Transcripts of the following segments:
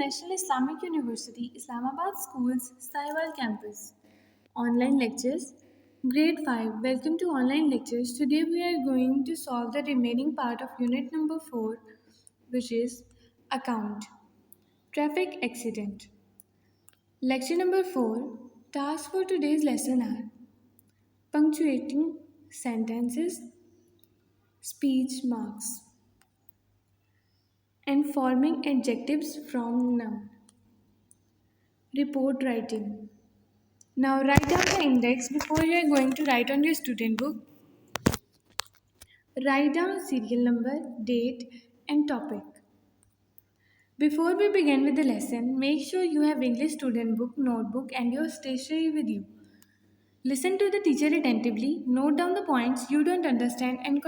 National Islamic University, Islamabad School's Saiwal campus. Online lectures. Grade 5. Welcome to online lectures. Today we are going to solve the remaining part of unit number 4, which is account. Traffic accident. Lecture number 4. Tasks for today's lesson are punctuating sentences, speech marks, and forming adjectives from noun. Report writing. Now write down the index before you are going to write on your student book. Write down serial number, date, and topic. Before we begin with the lesson, make sure you have English student book, notebook, and your stationery with you. Listen to the teacher attentively, note down the points you don't understand, and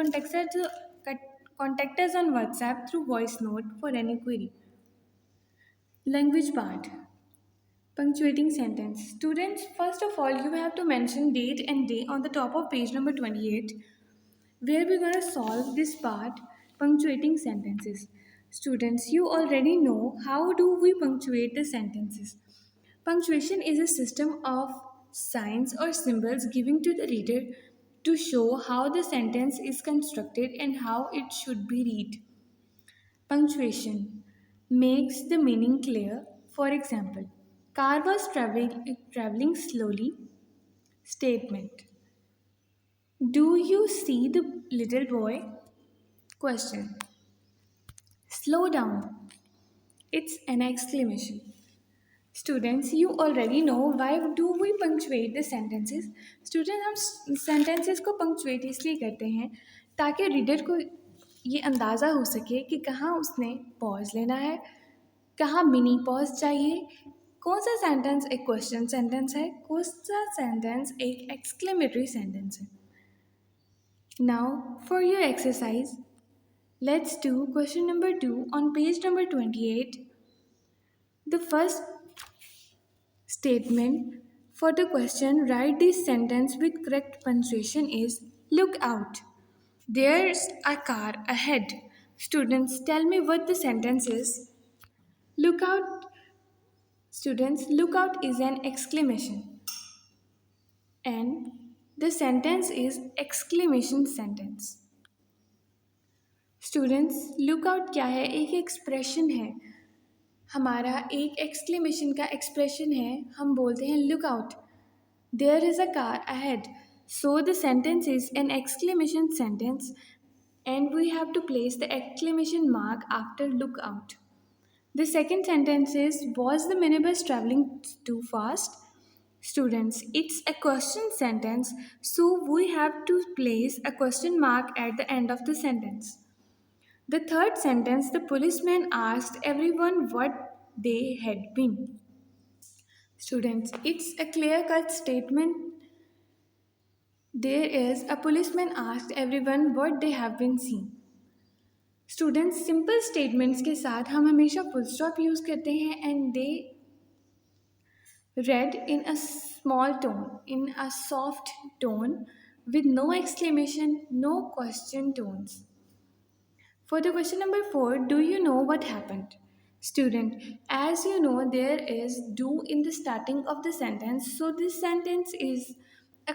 contact us on WhatsApp through voice note for any query. Language part. Punctuating sentence. Students, first of all, you have to mention date and day on the top of page number 28, where we're going to solve this part, punctuating sentences. Students, you already know how do we punctuate the sentences. Punctuation is a system of signs or symbols given to the reader to show how the sentence is constructed and how it should be read. Punctuation makes the meaning clear. For example, car was traveling slowly. Statement. Do you see the little boy? Question. Slow down. It's an exclamation. Students, you already know why do we punctuate the sentences. Students, हम sentences को punctuate इसलिए करते हैं ताकि reader को ये अंदाज़ा हो सके कि कहाँ उसने पॉज लेना है, कहाँ मिनी पॉज चाहिए, कौन सा सेंटेंस एक क्वेश्चन सेंटेंस है, कौन सा सेंटेंस एक एक्सक्लेमेटरी सेंटेंस है. Now, for your exercise, let's do question number 2 on page number 28. The first statement for the question, write this sentence with correct punctuation is, look out. There's a car ahead. Students, tell me what the sentence is. Look out. Students, look out is an exclamation. And the sentence is exclamation sentence. Students look out क्या है? एक expression है, हमारा एक exclamation का expression है. हम बोलते हैं look out, there is a car ahead. So the sentence is an exclamation sentence and we have to place the exclamation mark after look out. The second sentence is, was the minibus traveling too fast? Students, it's a question sentence, so we have to place a question mark at the end of the sentence. The third sentence, the policeman asked everyone what they had been. Students, it's a clear-cut statement. There is a policeman asked everyone what they have been seen. Students, simple statements के साथ हम हमेशा full stop use करते हैं and they read in a small tone, in a soft tone with no exclamation, no question tones. For the question number 4, do you know what happened? Student, as you know, there is do in the starting of the sentence, so this sentence is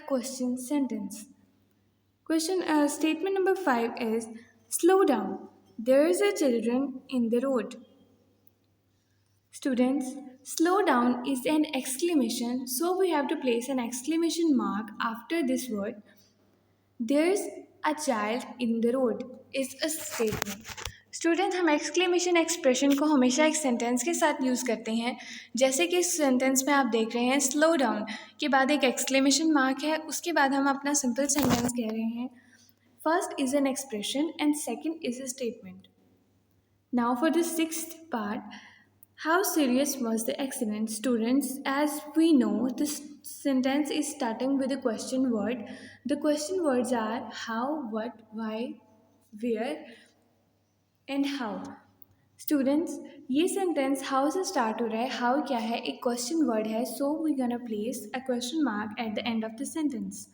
a question sentence. Statement number 5 is, slow down. There is a children in the road. Students, slow down is an exclamation, so we have to place an exclamation mark after this word. There's a child in the road is a statement. Student, हम exclamation expression को हमेशा एक sentence के साथ use करते हैं. जैसे कि इस सेंटेंस में आप देख रहे हैं, स्लो डाउन के बाद एक एक्सक्लेमेशन मार्क है, उसके बाद हम अपना सिंपल सेंटेंस कह रहे हैं. First is an expression and second is a statement. Now for the sixth part, how serious was the accident? Students, as we know, this sentence is starting with a question word. The question words are how, what, why, where and how. Students, ये sentence how से start हो रहा है. How क्या है? एक question word है, so we're gonna place a question mark at the end of the sentence.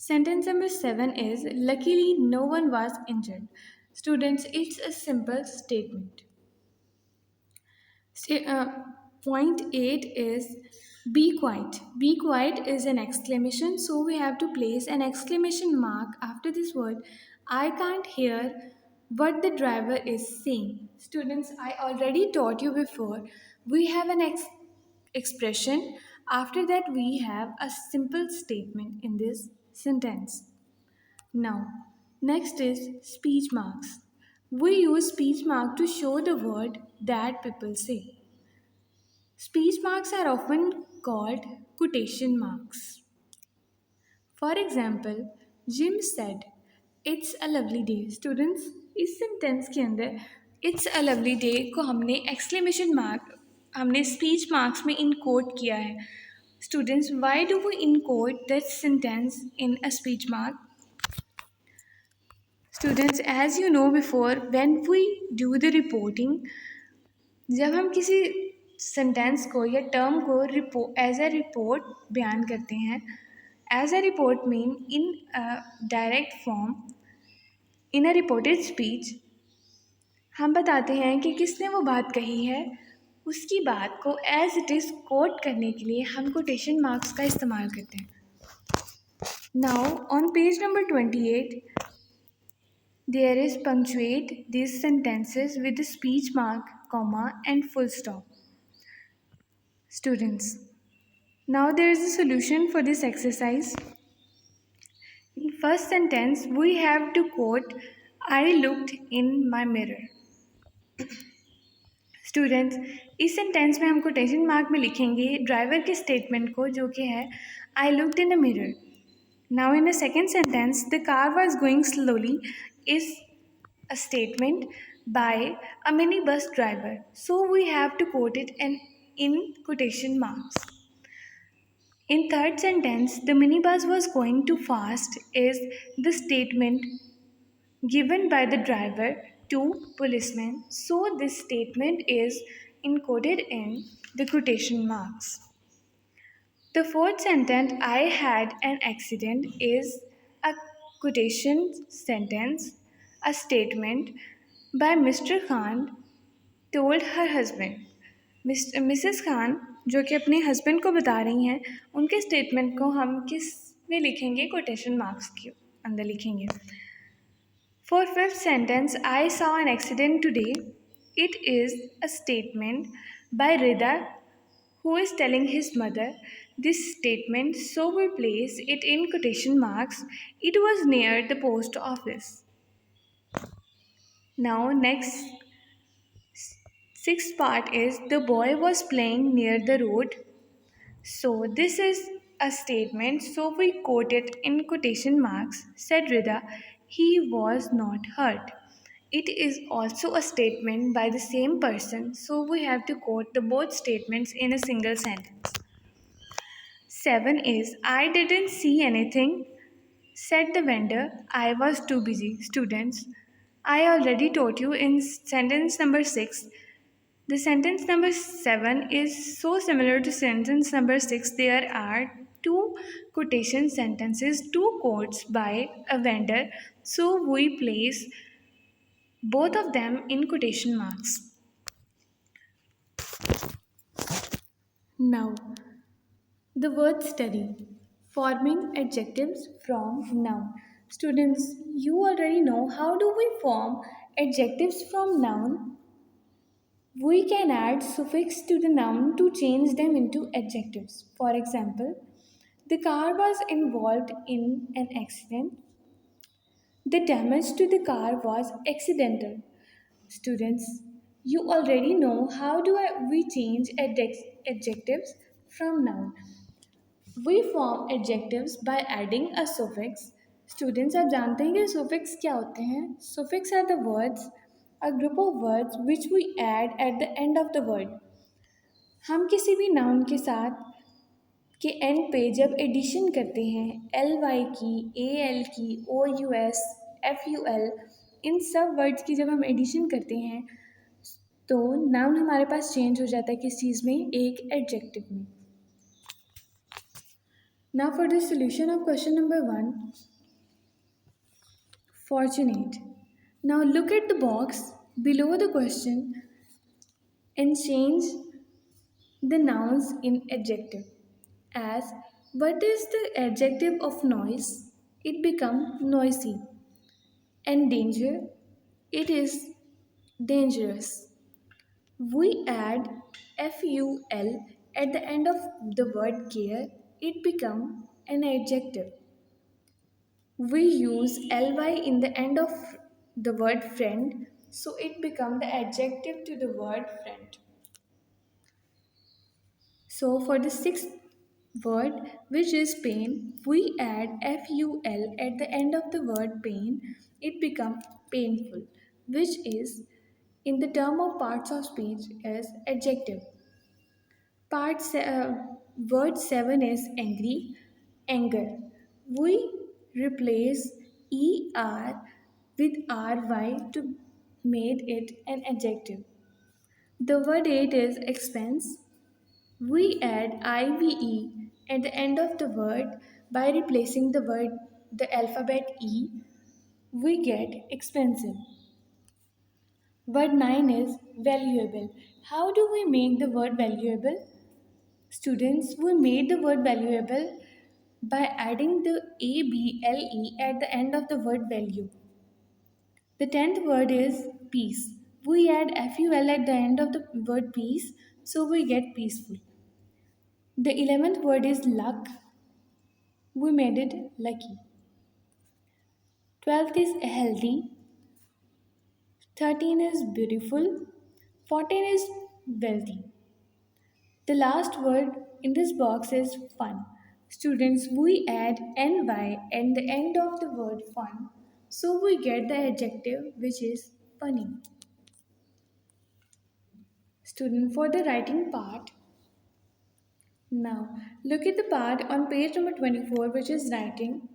Sentence number 7 is, luckily no one was injured. Students, it's a simple statement. Say, point 8 is be quiet. Be quiet is an exclamation, so we have to place an exclamation mark after this word. I can't hear what the driver is saying. Students, I already taught you before. We have an expression. After that, we have a simple statement in this sentence. Now, next is speech marks. We use speech mark to show the word that people say. Speech marks are often called quotation marks. For example, Jim said, "It's a lovely day." Students, इस sentence के अंदर "It's a lovely day" को हमने exclamation mark, हमने speech marks में encode किया है. Students, why do we encode that sentence in a speech mark? Students, as you know before, when we do the reporting, जब हम किसी सेंटेंस को या टर्म को एज अ रिपोर्ट बयान करते हैं, as a report mean indirect form, in a reported speech, हम बताते हैं कि किसने वो बात कही है, उसकी बात को एज इट इज़ कोट करने के लिए हम कोटेशन मार्क्स का इस्तेमाल करते हैं. Now on page number 28 there is punctuate these sentences with the speech mark, comma and full stop. Students, now there is a solution for this exercise. In first sentence, we have to quote, I looked in my mirror. Students, इस sentence में हम quotation mark में लिखेंगे driver के statement को जो कि है I looked in a mirror. Now in the second sentence, the car was going slowly is a statement by a minibus driver. So we have to quote it in quotation marks. In third sentence, the minibus was going too fast is the statement given by the driver to policemen. So this statement is encoded in the quotation marks. The fourth sentence, I had an accident, is a quotation sentence, a statement by Mr. Khan told her husband. Mrs Khan जो कि अपने husband को बता रही हैं, उनके statement को हम किस में लिखेंगे? कोटेशन मार्क्स के अंदर लिखेंगे. For fifth sentence, I saw an accident today, it is a statement by Rida who is telling his mother this statement, so we place it in quotation marks. It was near the post office. Now next sixth part is the boy was playing near the road. So this is a statement, so we quote it in quotation marks. Said Rida, he was not hurt. It is also a statement by the same person, so we have to quote the both statements in a single sentence. 7 is I didn't see anything, said the vendor. I was too busy. Students, I already taught you in sentence number 6. The sentence number 7 is so similar to sentence number 6. There are two quotation sentences, two quotes by a vendor, so we place both of them in quotation marks. Now, the word study, forming adjectives from noun. Students, you already know how do we form adjectives from noun. We can add suffix to the noun to change them into adjectives. For example, the car was involved in an accident. The damage to the car was accidental. Students, you already know how we change adjectives from noun. We form adjectives by adding a suffix. Students, आप जानते हैं कि suffix क्या होते हैं? Suffix are the words, a group of words which we add at the end of the word. हम किसी भी noun के साथ के एंड पे जब एडिशन करते हैं ly की, al की, ous, ful, इन सब वर्ड्स की जब हम एडिशन करते हैं तो नाउन हमारे पास चेंज हो जाता है किस चीज़ में? एक एडजेक्टिव में. Now for the solution of question number 1, fortunate. Now look at the box below the question. and change the nouns in adjective. As what is the adjective of noise? It become noisy. And danger? It is dangerous. We add ful at the end of the word care. It become an adjective. We use ly in the end of the word friend, so it become the adjective to the word friend. So for the sixth word, which is pain, we add ful at the end of the word pain. It become painful, which is in the term of parts of speech as adjective. Part se- uh, Word 7 is angry, anger. We replace er with ry to make it an adjective. The word 8 is expense. We add IVE at the end of the word by replacing the alphabet E. We get expensive. Word 9 is valuable. How do we make the word valuable? Students, we made the word valuable by adding the able at the end of the word value. The 10th word is peace. We add ful at the end of the word peace, so we get peaceful. The 11th word is luck. We made it lucky. 12th is healthy. 13 is beautiful. 14 is wealthy. The last word in this box is fun. Students, we add ny at the end of the word fun, so we get the adjective which is funny. Student, for the writing part, now look at the part on page number 24 which is writing.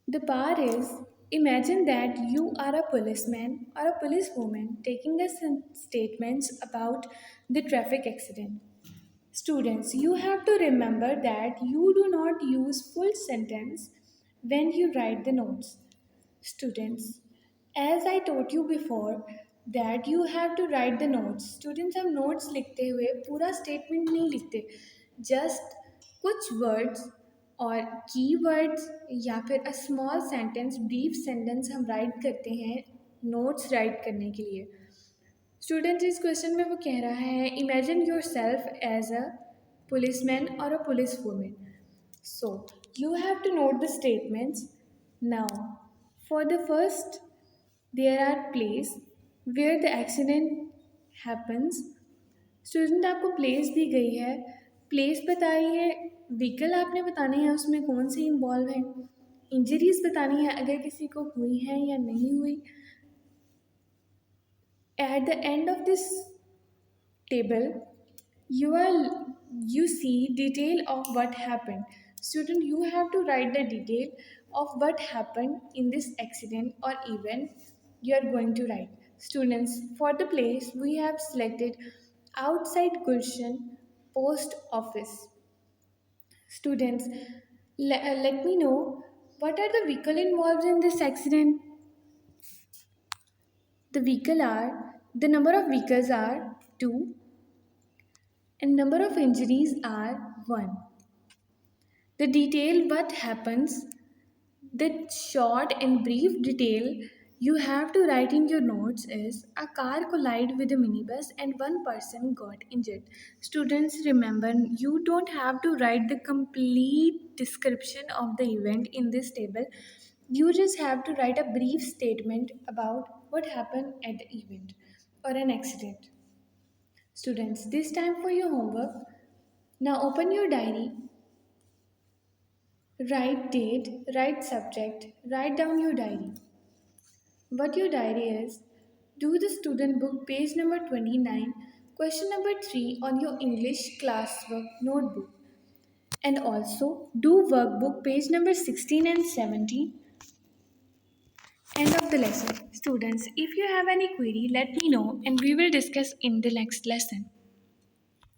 The part is, imagine that you are a policeman or a policewoman taking a statements about the traffic accident. Students, you have to remember that you do not use full sentence when you write the notes. Students, as I taught you before that you have to write the notes. Students, हम notes लिखते हुए पूरा statement नहीं लिखते, just कुछ words और keywords या फिर a small sentence, brief sentence हम write करते हैं notes write करने के लिए. स्टूडेंट इस क्वेश्चन में वो कह रहा है imagine yourself as a policeman और a policewoman. So you have to note the statements. Now for the first there are place where the accident happens. Student आपको प्लेस दी गई है, प्लेस बताई है, व्हीकल आपने बताने हैं उसमें कौन से इन्वॉल्व है, इंजरीज बतानी है अगर किसी को हुई है या नहीं हुई. At the end of this table you see detail of what happened. Student, you have to write the detail of what happened in this accident or event you are going to write. Students, for the place we have selected outside Gulshan post office. Students, let me know what are the vehicle involved in this accident. The number of vehicles are 2 and number of injuries are 1. The detail what happens, the short and brief detail you have to write in your notes is a car collided with a minibus and one person got injured. Students, remember you don't have to write the complete description of the event in this table. You just have to write a brief statement about what happened at the event or an accident. Students, this time for your homework. Now open your diary, write date, write subject, write down your diary. What your diary is, do the student book page number 29, question number 3 on your English classwork notebook. And also do workbook page number 16 and 17. End of the lesson. Students, if you have any query, let me know and we will discuss in the next lesson.